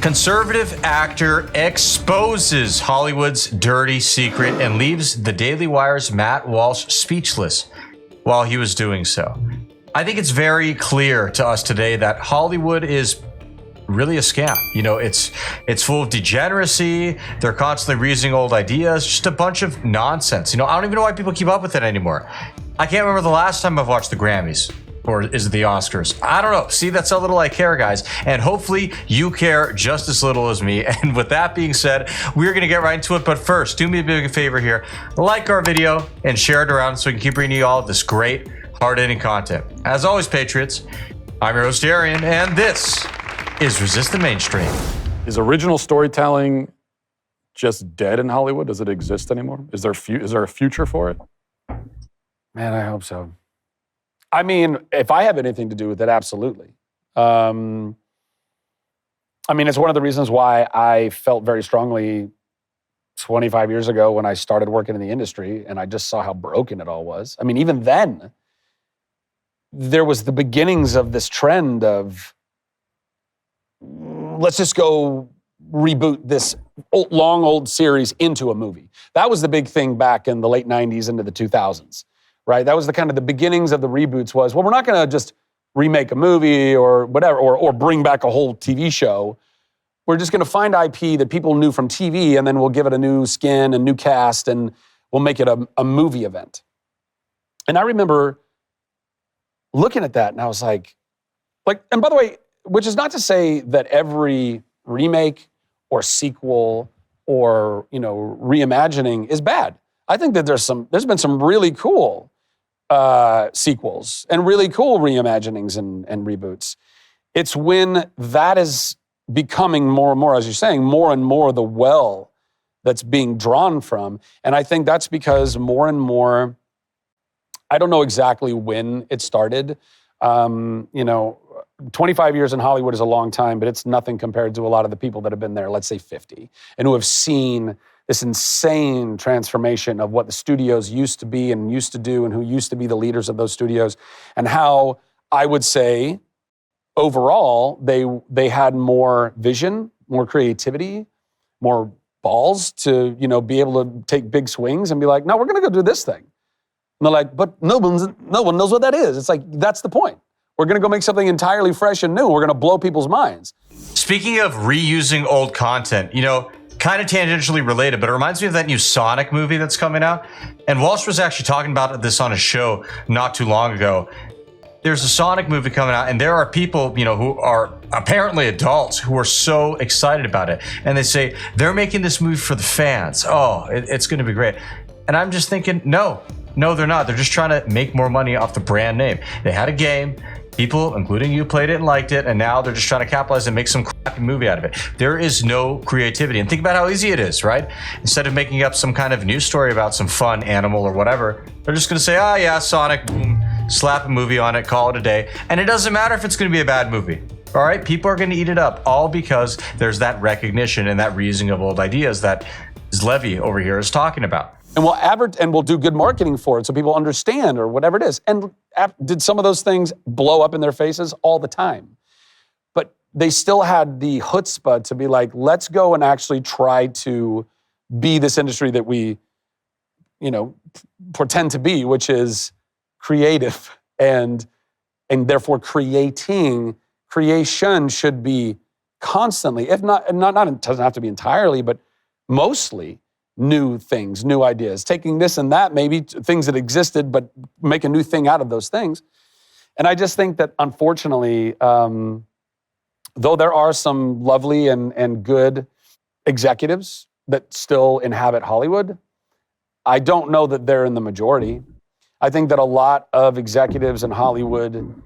Conservative actor exposes Hollywood's dirty secret and leaves the Daily Wire's Matt Walsh speechless while he was doing so. I think it's very clear to us today that Hollywood is really a scam. You know, it's full of degeneracy. They're constantly reusing old ideas, just a bunch of nonsense. You know, I don't even know why people keep up with it anymore. I can't remember the last time I've watched the Grammys. Or is it the Oscars? I don't know. See, that's how little I care, guys. And hopefully you care just as little as me. And with that being said, we're going to get right into it. But first, do me a big favor here. Like our video and share it around so we can keep bringing you all this great, hard-hitting content. As always, Patriots, I'm your host, Arian, and this is Resist the Mainstream. Is original storytelling just dead in Hollywood? Does it exist anymore? Is there a future for it? Man, I hope so. I mean, if I have anything to do with it, absolutely. I mean, it's one of the reasons why I felt very strongly 25 years ago when I started working in the industry and I just saw how broken it all was. I mean, even then, there was the beginnings of this trend of, let's just go reboot this old series into a movie. That was the big thing back in the late 90s into the 2000s. Right, that was the kind of the beginnings of the reboots was, well, we're not going to just remake a movie or whatever, or bring back a whole TV show. We're just going to find IP that people knew from TV, and then we'll give it a new skin, a new cast, and we'll make it a movie event. And I remember looking at that, and I was like, and by the way, which is not to say that every remake or sequel or, reimagining is bad. I think that there's been some really cool sequels and really cool reimaginings and reboots. It's when that is becoming more and more, as you're saying, more and more the well that's being drawn from. And I think that's because more and more, I don't know exactly when it started. 25 years in Hollywood is a long time, but it's nothing compared to a lot of the people that have been there, let's say 50, and who have seen this insane transformation of what the studios used to be and used to do and who used to be the leaders of those studios, and how I would say overall they had more vision, more creativity, more balls to be able to take big swings and be like, no, we're going to go do this thing. And they're like, but no one knows what that is. It's like, that's the point. We're going to go make something entirely fresh and new. We're going to blow people's minds. Speaking of reusing old content, kind of tangentially related, but it reminds me of that new Sonic movie that's coming out. And Walsh was actually talking about this on a show not too long ago. There's a Sonic movie coming out, and there are people, who are apparently adults who are so excited about it. And they say, they're making this movie for the fans. Oh, it's going to be great. And I'm just thinking, no, they're not. They're just trying to make more money off the brand name. They had a game. People, including you, played it and liked it, and now they're just trying to capitalize and make some crappy movie out of it. There is no creativity. And think about how easy it is, right? Instead of making up some kind of news story about some fun animal or whatever, they're just going to say, oh yeah, Sonic, boom, slap a movie on it, call it a day. And it doesn't matter if it's going to be a bad movie. All right? People are going to eat it up, all because there's that recognition and that reusing of old ideas that Levy over here is talking about. And we'll do good marketing for it so people understand or whatever it is. And did some of those things blow up in their faces? All the time. But they still had the chutzpah to be like, let's go and actually try to be this industry that we, pretend to be, which is creative and therefore creation should be constantly, if not, it doesn't have to be entirely, but mostly new things, new ideas, taking this and that, maybe things that existed, but make a new thing out of those things. And I just think that unfortunately, though there are some lovely and good executives that still inhabit Hollywood, I don't know that they're in the majority. I think that a lot of executives in Hollywood,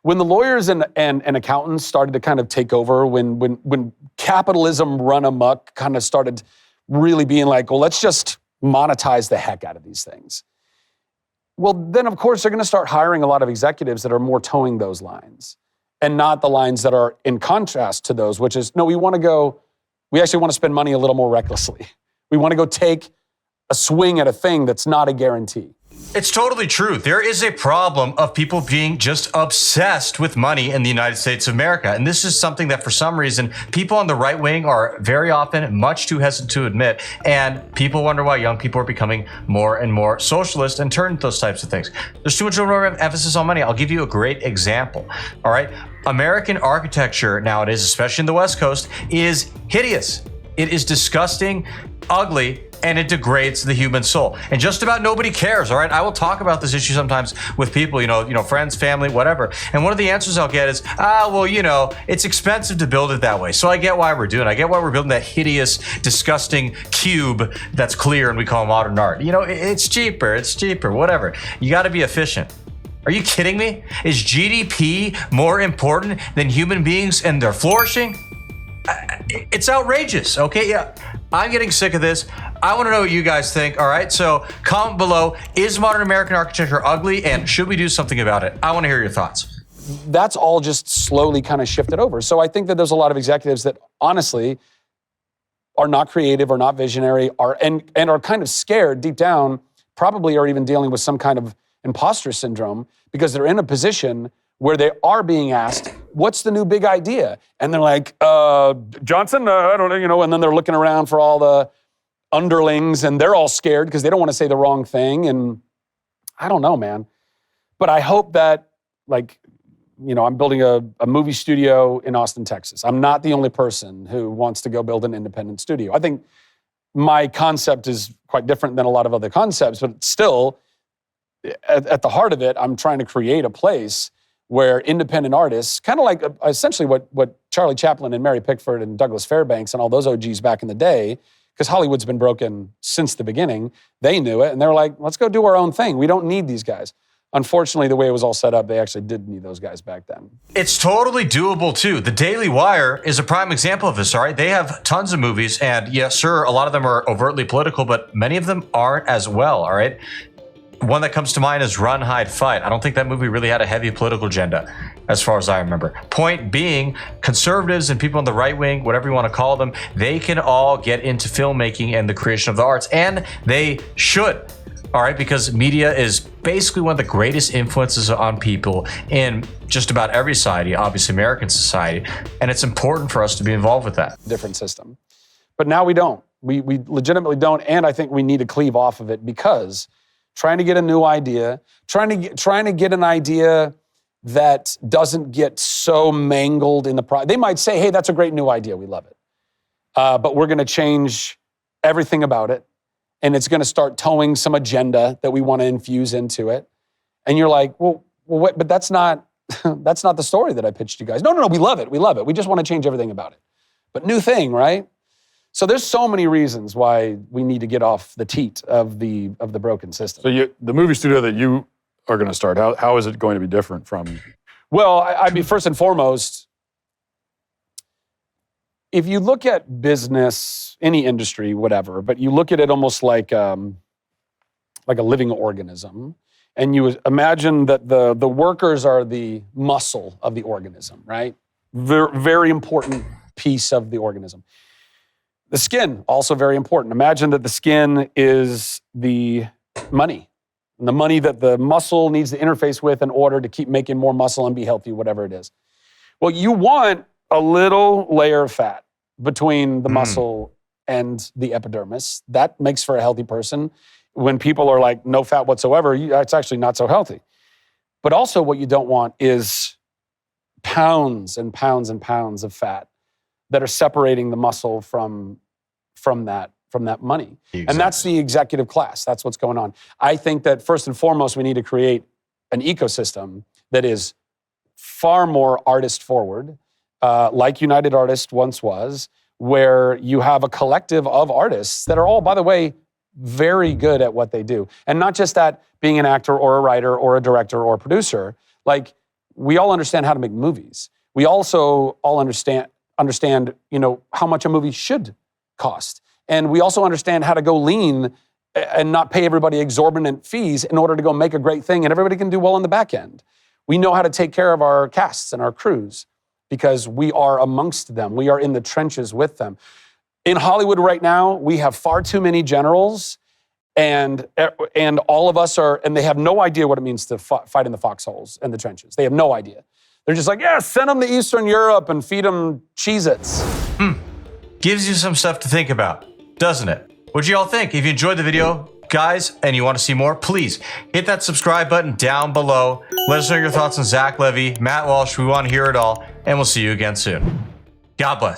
when the lawyers and accountants started to kind of take over, when capitalism run amok kind of started really being like, well, let's just monetize the heck out of these things. Well, then of course they're going to start hiring a lot of executives that are more towing those lines and not the lines that are in contrast to those, which is, no, we actually want to spend money a little more recklessly. We want to go take a swing at a thing that's not a guarantee. It's totally true. There is a problem of people being just obsessed with money in the United States of America. And this is something that for some reason, people on the right wing are very often much too hesitant to admit. And people wonder why young people are becoming more and more socialist and turn to those types of things. There's too much emphasis on money. I'll give you a great example. All right. American architecture nowadays, especially in the West Coast, is hideous. It is disgusting, ugly, and it degrades the human soul. And just about nobody cares, all right? I will talk about this issue sometimes with people, friends, family, whatever. And one of the answers I'll get is, it's expensive to build it that way. So I get why we're doing it. I get why we're building that hideous, disgusting cube that's clear and we call modern art. It's cheaper, whatever. You got to be efficient. Are you kidding me? Is GDP more important than human beings and their flourishing? It's outrageous, okay? Yeah, I'm getting sick of this. I want to know what you guys think, all right? So comment below, is modern American architecture ugly and should we do something about it? I want to hear your thoughts. That's all just slowly kind of shifted over. So I think that there's a lot of executives that honestly are not creative or not visionary and are kind of scared deep down, probably are even dealing with some kind of imposter syndrome because they're in a position where they are being asked, what's the new big idea? And they're like, Johnson, I don't know, and then they're looking around for all the underlings and they're all scared because they don't want to say the wrong thing. And I don't know, man. But I hope that, I'm building a movie studio in Austin, Texas. I'm not the only person who wants to go build an independent studio. I think my concept is quite different than a lot of other concepts, but still, at the heart of it, I'm trying to create a place where independent artists, kind of like essentially what Charlie Chaplin and Mary Pickford and Douglas Fairbanks and all those OGs back in the day, because Hollywood's been broken since the beginning, they knew it, and they were like, let's go do our own thing. We don't need these guys. Unfortunately, the way it was all set up, they actually did need those guys back then. It's totally doable, too. The Daily Wire is a prime example of this, all right? They have tons of movies, and yes, sir, a lot of them are overtly political, but many of them aren't as well, all right? One that comes to mind is Run, Hide, Fight. I don't think that movie really had a heavy political agenda, as far as I remember. Point being, conservatives and people on the right wing, whatever you want to call them, they can all get into filmmaking and the creation of the arts, and they should, all right? Because media is basically one of the greatest influences on people in just about every society, obviously American society, and it's important for us to be involved with that. Different system. But now we don't. We legitimately don't, and I think we need to cleave off of it because trying to get a new idea, trying to get an idea that doesn't get so mangled in the process. They might say, hey, that's a great new idea. We love it. But we're going to change everything about it. And it's going to start towing some agenda that we want to infuse into it. And you're like, well, wait, but that's not the story that I pitched you guys. No, we love it. We love it. We just want to change everything about it. But new thing, right? So there's so many reasons why we need to get off the teat of the broken system. So the movie studio that you are going to start, how is it going to be different from? Well, I mean, first and foremost, if you look at business, any industry, whatever, but you look at it almost like a living organism, and you imagine that the workers are the muscle of the organism, right? Very, very important piece of the organism. The skin, also very important. Imagine that the skin is the money. And the money that the muscle needs to interface with in order to keep making more muscle and be healthy, whatever it is. Well, you want a little layer of fat between the muscle and the epidermis. That makes for a healthy person. When people are like, no fat whatsoever, it's actually not so healthy. But also what you don't want is pounds and pounds and pounds of fat that are separating the muscle from that money. Exactly. And that's the executive class. That's what's going on. I think that first and foremost, we need to create an ecosystem that is far more artist forward, like United Artists once was, where you have a collective of artists that are all, by the way, very good at what they do. And not just that being an actor or a writer or a director or a producer, like we all understand how to make movies. We also all understand, how much a movie should cost. And we also understand how to go lean and not pay everybody exorbitant fees in order to go make a great thing and everybody can do well on the back end. We know how to take care of our casts and our crews because we are amongst them. We are in the trenches with them. In Hollywood right now, we have far too many generals And all of us are, and they have no idea what it means to fight in the foxholes and the trenches. They have no idea. They're just like, yeah, send them to Eastern Europe and feed them Cheez-Its. Gives you some stuff to think about, doesn't it? What do y'all think? If you enjoyed the video, guys, and you want to see more, please hit that subscribe button down below. Let us know your thoughts on Zach Levi, Matt Walsh. We want to hear it all, and we'll see you again soon. God bless.